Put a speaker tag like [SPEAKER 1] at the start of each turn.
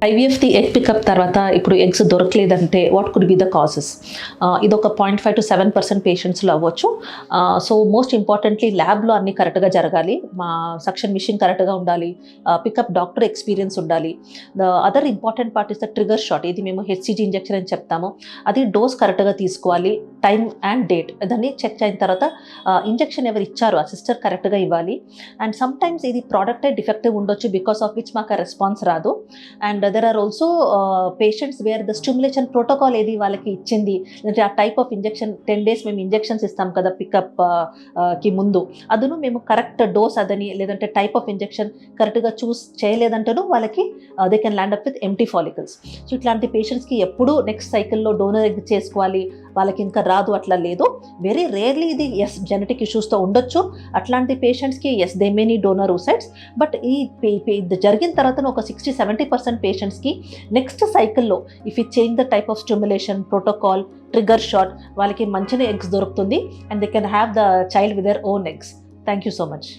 [SPEAKER 1] ఐవీఎఫ్ది egg pickup తర్వాత ఇప్పుడు eggs దొరకలేదంటే what could be the causes? ఇది ఒక 0.5 to 7% పేషెంట్స్లో అవ్వచ్చు. సో మోస్ట్ ఇంపార్టెంట్లీ ల్యాబ్లో అన్ని కరెక్ట్గా జరగాలి, మా సక్షన్ మిషన్ కరెక్ట్గా ఉండాలి, పికప్ డాక్టర్ ఎక్స్పీరియన్స్ ఉండాలి. The other important part is the trigger shot. ఇది మేము హెచ్సిజీ ఇంజెక్షన్ అని చెప్తాము. అది డోస్ కరెక్ట్గా తీసుకోవాలి, టైం అండ్ డేట్ దాన్ని చెక్ అయిన తర్వాత ఇంజెక్షన్ ఎవరు ఇచ్చారో ఆ సిస్టర్ కరెక్ట్గా ఇవ్వాలి. అండ్ సమ్ టైమ్స్ ఇది ప్రోడక్టే డిఫెక్టివ్ ఉండొచ్చు, బికాస్ ఆఫ్ విచ్ మాకు ఆ రెస్పాన్స్ రాదు. And there are also patients where the stimulation protocol ఏది వాళ్ళకి ఇచ్చింది, అంటే ఆ టైప్ ఆఫ్ ఇంజెక్షన్ 10 days మేము ఇంజెక్షన్స్ ఇస్తాం కదా పికప్ కి ముందు, అదును మేము కరెక్ట్ డోస్ అదని లేదంటే టైప్ ఆఫ్ ఇంజెక్షన్ కరెక్ట్గా చూస్ చేయలేదంటేను వాళ్ళకి they can land up with empty follicles. So ఇట్లాంటి పేషెంట్స్కి ఎప్పుడు నెక్స్ట్ సైకిల్లో డోనర్ ఎగ్ చేసుకోవాలి, వాళ్ళకి ఇంకా రాదు అట్లా లేదు. వెరీ రేర్లీ ఇది ఎస్ జెనెటిక్ ఇష్యూస్తో ఉండొచ్చు. అట్లాంటి పేషెంట్స్కి as they may need donor oocytes. But ఈ జరిగిన తర్వాత ఒక 60-70% పేషెంట్స్కి నెక్స్ట్ సైకిల్లో if you change the type of stimulation protocol trigger shot వాళ్ళకి మంచిగా ఎగ్స్ దొరుకుతుంది and they can have the child with their own eggs. Thank you so much.